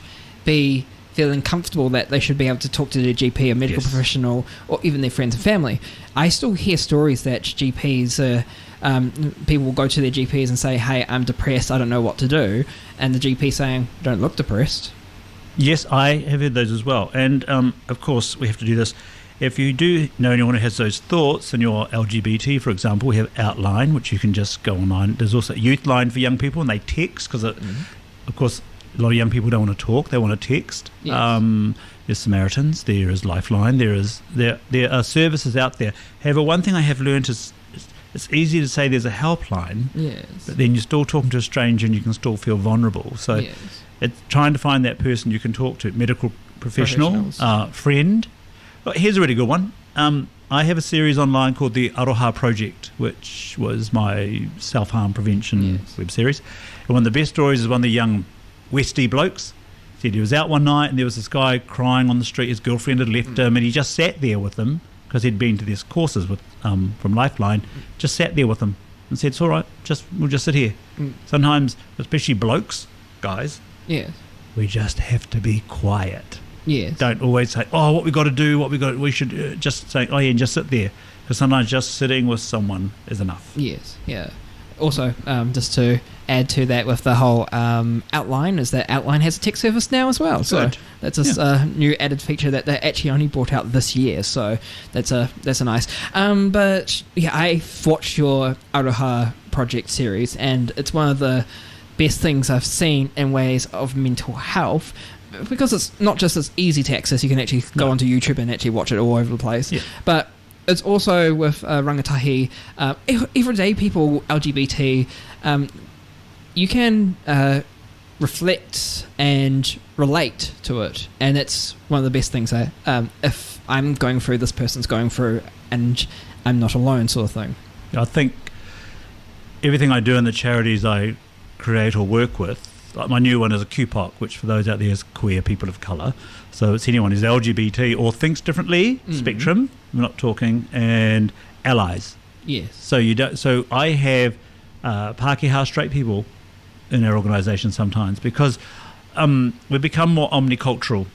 A: be feeling comfortable that they should be able to talk to their GP, a medical professional, or even their friends and family. I still hear stories that GPs, people will go to their GPs and say, hey, I'm depressed, I don't know what to do. And the GP saying, don't look depressed.
B: Yes, I have heard those as well. And, of course, we have to do this. If you do know anyone who has those thoughts and you're LGBT, for example, we have Outline, which you can just go online. There's also Youth Line for young people, and they text because, of course, a lot of young people don't want to talk; they want to text. Yes. There's Samaritans, there is Lifeline, there are services out there. However, one thing I have learned is it's easy to say there's a helpline, but then you're still talking to a stranger and you can still feel vulnerable. So it's trying to find that person you can talk to, medical professional, friend. Well, here's a really good one. I have a series online called the Aroha Project, which was my self-harm prevention web series. And one of the best stories is one of the young Westie blokes. Said he was out one night and there was this guy crying on the street. His girlfriend had left him, and he just sat there with him because he'd been to these courses with from Lifeline. Just sat there with him and said, "It's all right. We'll just sit here." Sometimes, especially blokes, guys, we just have to be quiet.
A: Yes.
B: Don't always say, "Oh, what we got to do? We should just say, oh yeah, and just sit there." Because sometimes just sitting with someone is enough.
A: Yes. Yeah. Also, just to add to that with the whole Outline, is that Outline has a tech service now as well. So that's a new added feature that they actually only brought out this year. So that's a nice. But yeah, I've watched your Aroha Project series, and it's one of the best things I've seen in ways of mental health. Because it's not just as easy to access, you can actually go onto YouTube and actually watch it all over the place. Yeah. But it's also with rangatahi, everyday people, LGBT, you can reflect and relate to it. And it's one of the best things. If I'm going through, this person's going through, and I'm not alone, sort of thing.
B: I think everything I do in the charities I create or work with, like my new one is a QPOC, which for those out there is queer people of colour. So it's anyone who's LGBT or thinks differently, spectrum, we're not talking, and allies.
A: Yes.
B: So I have Pākehā straight people in our organisation sometimes because we've become more omnicultural.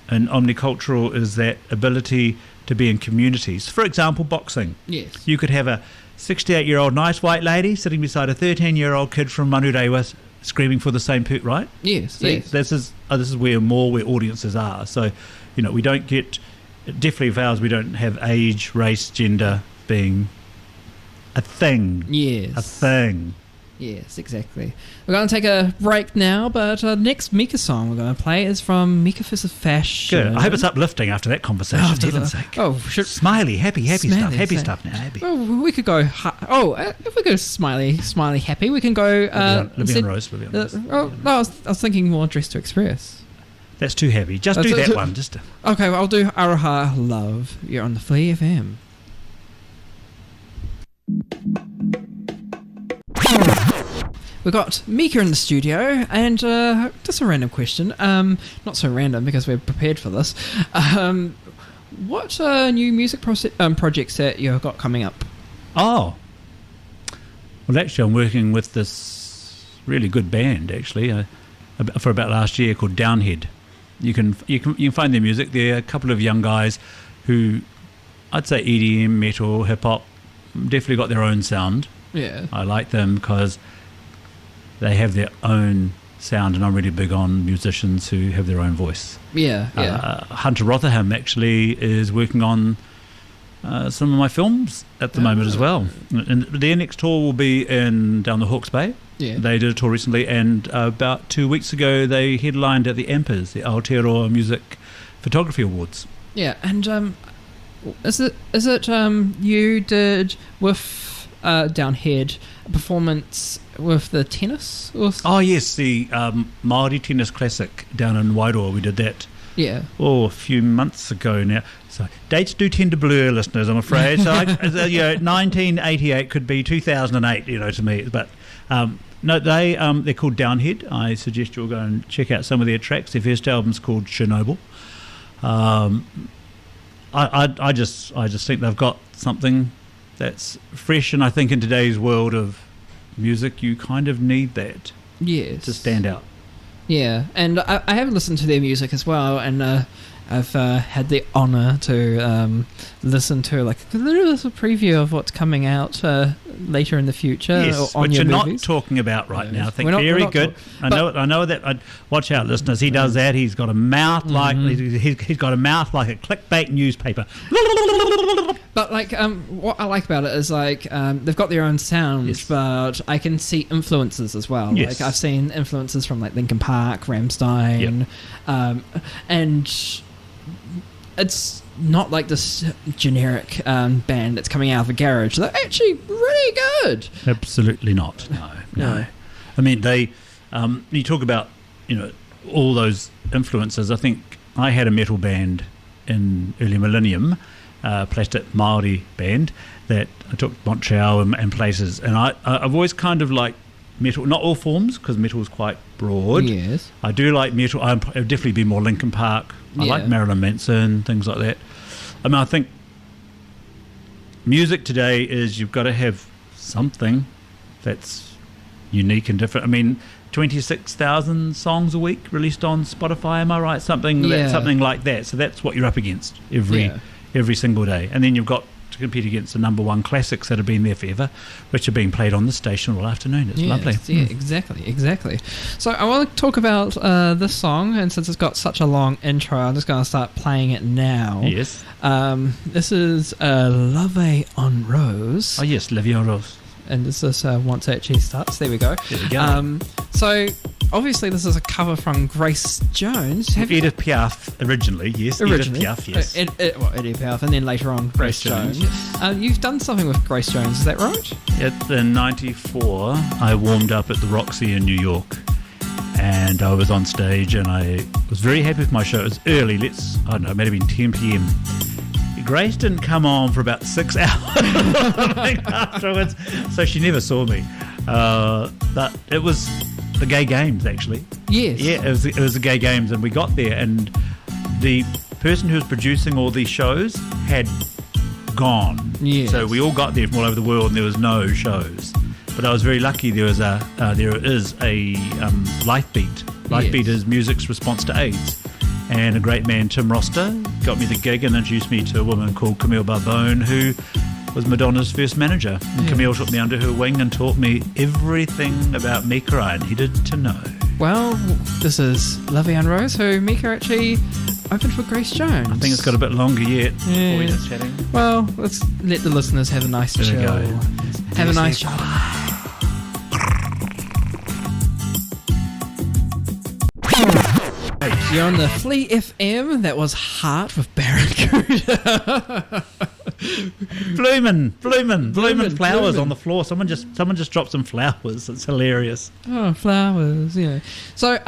B: And omnicultural is that ability to be in communities. For example, boxing. Yes. You could have a 68-year-old nice white lady sitting beside a 13-year-old kid from Manurewa screaming for the same right?
A: Yes.
B: This is where audiences are. So, we don't get, definitely for ours, we don't have age, race, gender being a thing.
A: Yes.
B: A thing.
A: Yes, exactly. We're going to take a break now, but next Mika song we're going to play is from Mika Fizz of Fashion.
B: Good. I hope it's uplifting after that conversation, for heaven's sake.
A: Oh,
B: smiley, happy stuff. Happy stuff now, happy.
A: Well, we could go... if we go smiley, happy, we can go...
B: Living on Rose.
A: No, I was thinking more Dress to Express.
B: That's too heavy. Just do that one.
A: Okay, well, I'll do Aroha Love. You're on the Flea FM. We've got Mika in the studio, and just a random question. Not so random because we're prepared for this. What new music projects that you've got coming up?
B: Oh, well, actually, I'm working with this really good band actually for about last year called Downhead. You can find their music. They're a couple of young guys who I'd say EDM, metal, hip hop, definitely got their own sound.
A: Yeah,
B: I like them because they have their own sound, and I'm really big on musicians who have their own voice.
A: Yeah.
B: Hunter Rotherham actually is working on some of my films at the moment as well. And their next tour will be down the Hawke's Bay.
A: Yeah.
B: They did a tour recently, and about 2 weeks ago they headlined at the AMPAs, the Aotearoa Music Photography Awards.
A: Yeah, and is it you did with Downhead a performance with the tennis?
B: Oh yes, the Māori Tennis Classic down in Wairoa. We did that.
A: Yeah.
B: Oh, a few months ago now. So dates do tend to blur, listeners, I'm afraid. So 1988 could be 2008, to me. But no, they're called Downhead. I suggest you'll go and check out some of their tracks. Their first album's called Chernobyl. I just think they've got something that's fresh, and I think in today's world of music, you kind of need that.
A: Yes.
B: To stand out.
A: Yeah, and I have listened to their music as well, and I've had the honour to listen to like a little preview of what's coming out later in the future.
B: Yes,
A: on
B: which
A: your
B: you're not
A: movies.
B: talking about right now. I think
A: We're not-
B: very
A: we're not
B: good. I know that. Watch out, listeners. He does that. He's got a mouth like he's got a mouth like a clickbait newspaper.
A: But like, what I like about it is like they've got their own sounds,
B: Yes.
A: but I can see influences as well.
B: Yes.
A: Like I've seen influences from like Linkin Park, Rammstein, and it's not like this generic band that's coming out of a garage. They're actually really good.
B: Absolutely not. No. I mean, they. You talk about all those influences. I think I had a metal band in early millennium, plastic Māori band that I took to Montreal and places, and I've always kind of liked metal, not all forms because metal is quite broad.
A: Yes.
B: I do like metal. I'd definitely be more Linkin Park. I like Marilyn Manson, things like that. I mean, I think music today is you've got to have something that's unique and different. I mean, 26,000 songs a week released on Spotify, am I right? Something like that. So that's what you're up against every single day. And then you've got to compete against the number one classics that have been there forever, which are being played on the station all afternoon. It's lovely.
A: Yeah, exactly. So I want to talk about this song, and since it's got such a long intro, I'm just going to start playing it now.
B: Yes.
A: This is Love on Rose.
B: Oh, yes, Love on Rose.
A: And this is once it actually starts. There we go.
B: There we go.
A: So obviously this is a cover from Grace Jones.
B: Edith Piaf originally, yes. Edith Piaf, yes.
A: Edith Piaf, and then later on Grace Jones.
B: Yes.
A: You've done something with Grace Jones, is that right?
B: In '94, I warmed up at the Roxy in New York, and I was on stage, and I was very happy with my show. It was early. I don't know, it might have been 10 p.m. Grace didn't come on for about 6 hours afterwards, so she never saw me. But it was the Gay Games, actually.
A: Yes.
B: Yeah, it was the Gay Games, and we got there, and the person who was producing all these shows had gone.
A: Yes.
B: So we all got there from all over the world, and there was no shows. But I was very lucky. There is a Lifebeat. Lifebeat is music's response to AIDS. And a great man, Tim Roster, got me the gig and introduced me to a woman called Camille Barbone, who was Madonna's first manager. And Camille took me under her wing and taught me everything about Mika I needed to know.
A: Well, this is Love on Rose, who Mika actually opened for Grace Jones.
B: I think it's got a bit longer yet before we're just chatting.
A: Well, let's let the listeners have a nice chill.
B: There we go.
A: Have a nice chill. You're on the Flea FM. That was Heart with Barracuda.
B: Blooming flowers on the floor. Someone just dropped some flowers. It's hilarious.
A: Oh, flowers, yeah. So,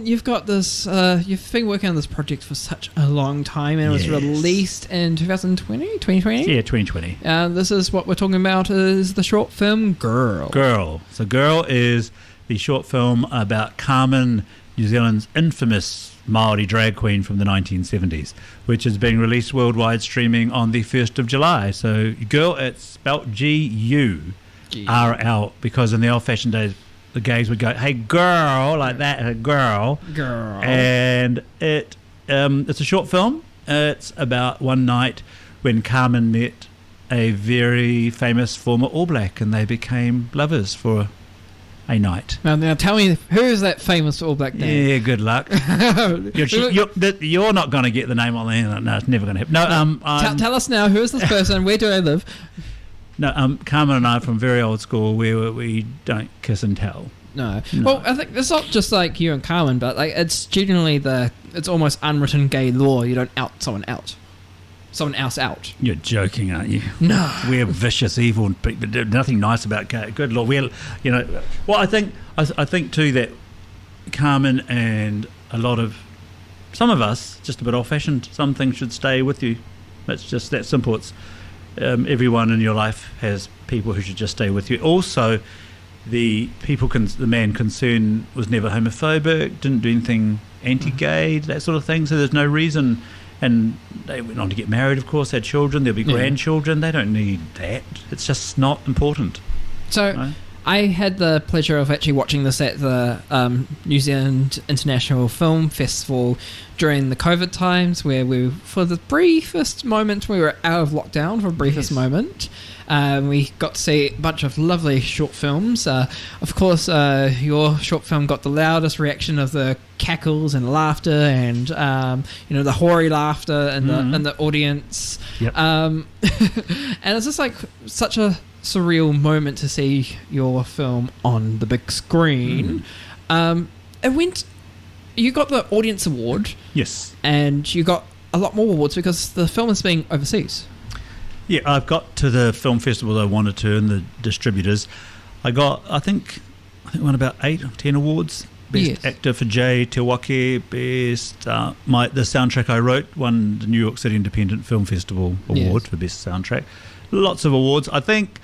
A: you've got this. You've been working on this project for such a long time, and it was released in 2020.
B: Yeah, 2020.
A: This is what we're talking about. Is the short film Girl.
B: So, Girl is the short film about Carmen, New Zealand's infamous Māori drag queen from the 1970s, which is being released worldwide, streaming on the 1st of July. So, Girl, it's spelt G-U-R-L, because in the old-fashioned days, the gays would go, "Hey, girl," like that, "Hey, girl." And it's a short film. It's about one night when Carmen met a very famous former All Black, and they became lovers for a night.
A: Now tell me, who is that famous All Black name?
B: Yeah, good luck. You're not going to get the name on the internet. No, it's never going to happen. No,
A: tell us now, who is this person? Where do they live?
B: No, Carmen and I are from very old school where we don't kiss and tell.
A: No. Well, I think it's not just like you and Carmen, but like it's generally it's almost unwritten gay law. You don't out someone out. Someone else out.
B: You're joking, aren't you?
A: No.
B: We're vicious, evil people. There's nothing nice about gay. Good Lord. Well, I think too that Carmen and some of us, just a bit old-fashioned, some things should stay with you. It's just that simple. It's everyone in your life has people who should just stay with you. Also, the man concerned was never homophobic, didn't do anything anti-gay, that sort of thing. So there's no reason. And they went on to get married, of course, had children, there'll be grandchildren. They don't need that. It's just not important.
A: So,
B: right?
A: I had the pleasure of actually watching this at the New Zealand International Film Festival during the COVID times, where for the briefest moment, we were out of lockdown for the briefest moment. We got to see a bunch of lovely short films. Of course, your short film got the loudest reaction of the cackles and laughter and the hoary laughter in the audience.
B: Yep.
A: And it's just like such a surreal moment to see your film on the big screen. You got the audience award.
B: Yes.
A: And you got a lot more awards because the film is being overseas.
B: Yeah, I've got to the film festival I wanted to and the distributors. I think won about 8 or 10 awards. Best actor for Jay Tewake, best the soundtrack I wrote won the New York City Independent Film Festival award for best soundtrack. Lots of awards. I think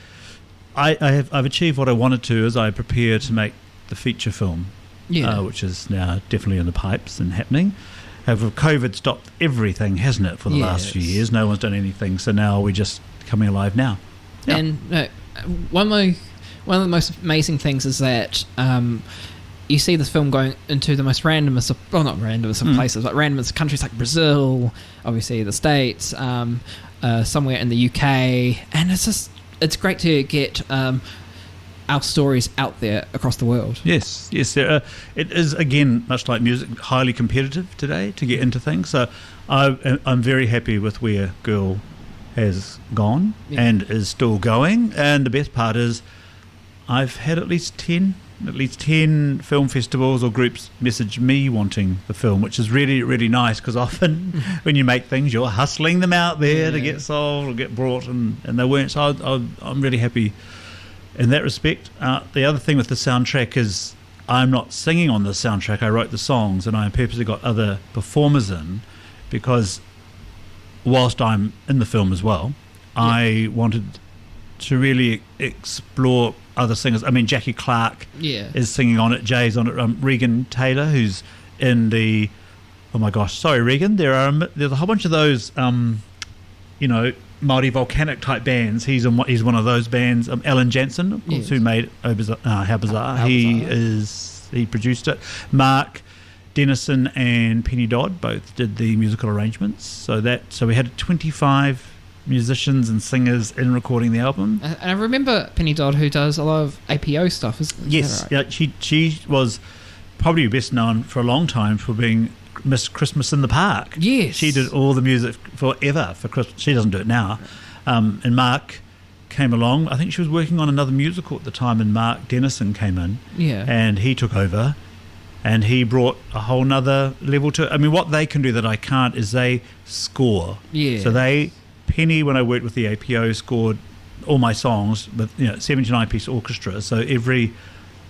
B: I've achieved what I wanted to as I prepare to make the feature film, which is now definitely in the pipes and happening. However, COVID stopped everything, hasn't it, for the last few years? No one's done anything, so now we're just coming alive now. Yeah.
A: And one of the most amazing things is that you see this film going into the most randomest of places, but randomest countries like Brazil, obviously the States, somewhere in the UK, and it's great to get our stories out there across the world. Yes.
B: It is, again, much like music, highly competitive today to get into things. So I'm very happy with where Girl has gone and is still going. And the best part is I've had at least 10 film festivals or groups message me wanting the film, which is really, really nice, because often when you make things, you're hustling them out there to get sold or get brought, and they weren't. So I'm really happy in that respect. The other thing with the soundtrack is I'm not singing on the soundtrack. I wrote the songs, and I purposely got other performers in, because whilst I'm in the film as well, I wanted to really explore other singers. I mean, Jackie Clark is singing on it, Jay's on it, Regan Taylor, who's in the... Oh my gosh, sorry, Regan. There's a whole bunch of those, Māori volcanic type bands. He's one of those bands. Alan Jansen, of course, who made How Bizarre. He produced it. Mark Dennison and Penny Dodd both did the musical arrangements. So we had 25 musicians and singers in recording the album.
A: And I remember Penny Dodd, who does a lot of APO stuff.
B: Yes,
A: right?
B: Yeah, she was probably best known for a long time for being Miss Christmas in the Park.
A: Yes.
B: She did all the music forever for Christmas. She doesn't do it now. And Mark came along. I think she was working on another musical at the time, and Mark Dennison came in.
A: Yeah.
B: And he took over, and he brought a whole nother level to it. I mean, what they can do that I can't is they score.
A: Yeah.
B: So Penny, when I worked with the APO, scored all my songs with 79-piece orchestra. So every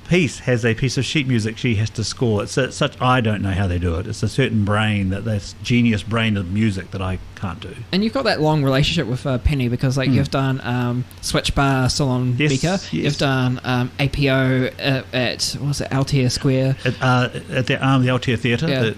B: piece has a piece of sheet music she has to score. It's such, I don't know how they do it. It's a certain brain, that's genius brain of music that I can't do.
A: And you've got that long relationship with Penny, because you've done Switch Bar Salon Beaker.
B: Yes.
A: You've done APO at Altair Square.
B: At the Altair Theatre.
A: Yeah.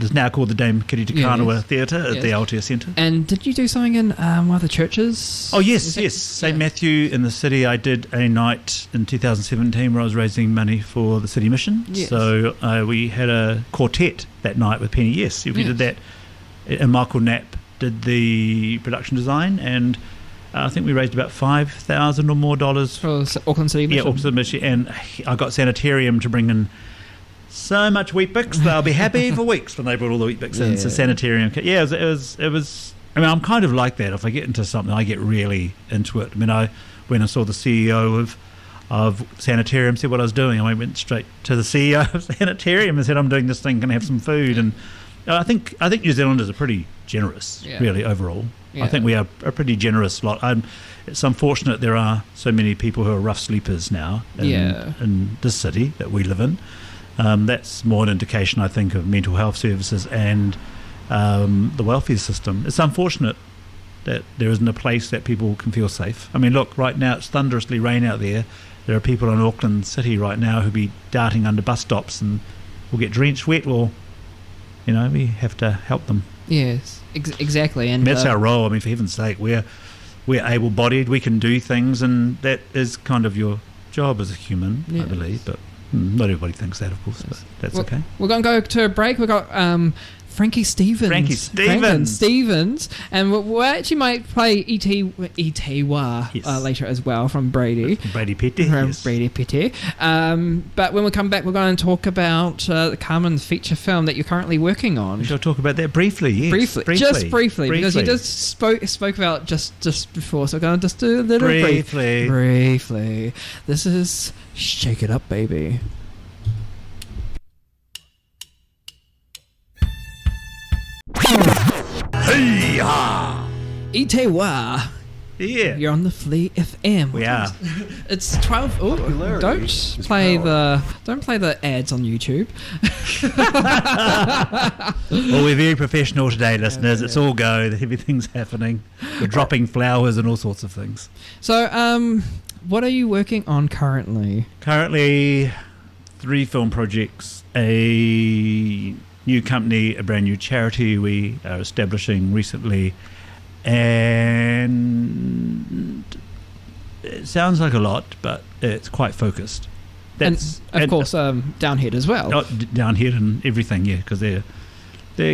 B: It's now called the Dame Kitty Tukanawa Theatre at the Altair Centre.
A: And did you do something in one of the churches?
B: Oh, yes. St. Matthew in the city. I did a night in 2017 where I was raising money for the city mission.
A: Yes.
B: So we had a quartet that night with Penny. Yes, we did that. And Michael Knapp did the production design, and I think we raised about $5,000 or more
A: for Auckland City Mission.
B: Yeah, Auckland City Mission. And I got Sanitarium to bring in so much Weet-Bix, they'll be happy for weeks when they brought all the Weet-Bix in. So Sanitarium. Yeah, it was. I mean, I'm kind of like that. If I get into something, I get really into it. I mean, I went and saw the CEO of Sanitarium, said what I was doing. I went straight to the CEO of Sanitarium and said, I'm doing this thing, can I have some food? And I think New Zealanders are pretty generous, really, overall. Yeah. I think we are a pretty generous lot. It's unfortunate there are so many people who are rough sleepers now in this city that we live in. That's more an indication, I think, of mental health services and the welfare system. It's unfortunate that there isn't a place that people can feel safe. I mean, look, right now it's thunderously rain out there. There are people in Auckland City right now who'll be darting under bus stops and will get drenched wet. Well, we have to help them.
A: Yes, exactly. And
B: that's our role. I mean, for heaven's sake, we're able-bodied. We can do things, and that is kind of your job as a human, I
A: Yes.
B: believe, but not everybody thinks that, of course, but that's okay.
A: We're going to go to a break. We've got Frankie Stevens. And we actually might play E.T. Wah later as well from Brady.
B: Brady Petty. Yes.
A: Brady Petty. But when we come back, we're going to talk about the Carmen feature film that you're currently working on.
B: We shall talk about that briefly, yes.
A: Briefly, because you just spoke about just before, so we're going to just do a little briefly. This is Shake It Up, Baby.
B: Hey-ha!
A: Itewa.
B: Yeah.
A: You're on the Flea FM.
B: We are.
A: It's 12. Oh, don't play the ads on YouTube.
B: Well, we're very professional today, listeners. It's all go. Everything's happening. We're dropping flowers and all sorts of things.
A: So, what are you working on currently?
B: Currently, 3 film projects, a new company, a brand new charity we are establishing recently, and it sounds like a lot, but it's quite focused.
A: Of course, Downhead as well.
B: Downhead and everything, yeah, because they're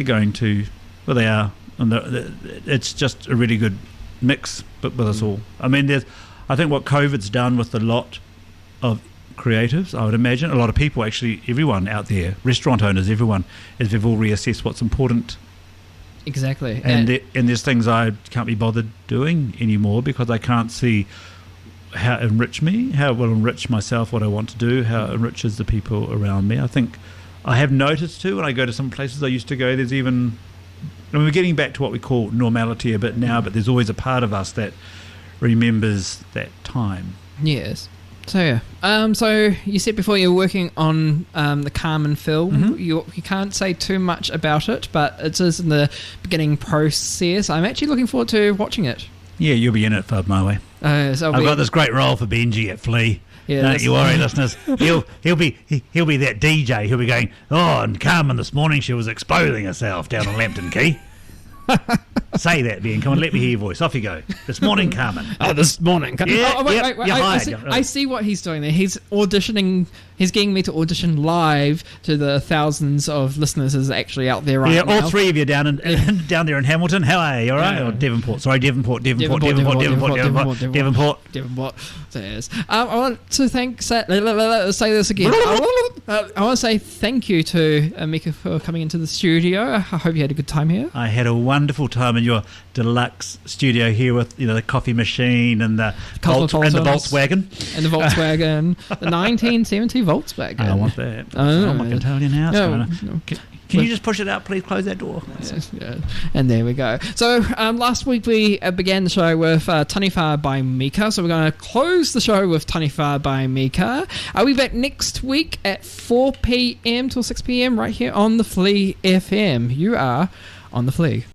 B: going to, well, they are, and it's just a really good mix, but with us all. I mean, I think what COVID's done with a lot of creatives, I would imagine, a lot of people, actually, everyone out there, restaurant owners, everyone, is they've all reassessed what's important.
A: Exactly.
B: And there's things I can't be bothered doing anymore because I can't see how it enrich me, how it will enrich myself, what I want to do, how it enriches the people around me. I think I have noticed too, when I go to some places I used to go, there's even, I mean, we're getting back to what we call normality a bit now, but there's always a part of us that remembers that time.
A: Yes. So yeah. So you said before you were working on the Carmen film.
B: Mm-hmm.
A: You can't say too much about it, but it is in the beginning process. I'm actually looking forward to watching it.
B: Yeah, you'll be in it, Fub, my way.
A: So
B: I've got this great role for Benji at Flea.
A: Yeah,
B: Don't you worry, listeners. He'll be that DJ. He'll be going, oh, and Carmen this morning she was exposing herself down on Lambton Quay. Say that, Ben. Come on, let me hear your voice. Off you go. This morning, Carmen.
A: This morning.
B: Yeah,
A: Wait.
B: you're hired.
A: I see what he's doing there. He's auditioning. He's getting me to audition live to the thousands of listeners that's actually out there right now.
B: Yeah, all 3 of you down there in Hamilton. How are you? All right?
A: Yeah.
B: Or Devonport. Sorry, Devonport. Yes.
A: I want to say this again. I want to say thank you to Mika for coming into the studio. I hope you had a good time here.
B: I had a wonderful time in your deluxe studio here with the coffee machine and the Volkswagen.
A: And the Volkswagen. The 1970 Volkswagen.
B: I want that. I'm not going to tell you now.
A: No.
B: Can you just push it out, please? Close that door.
A: Yeah. And there we go. So last week we began the show with Taniwha by Mika. So we're going to close the show with Taniwha by Mika. Are we back next week at 4 p.m. till 6 p.m. right here on the Flea FM? You are on the Flea.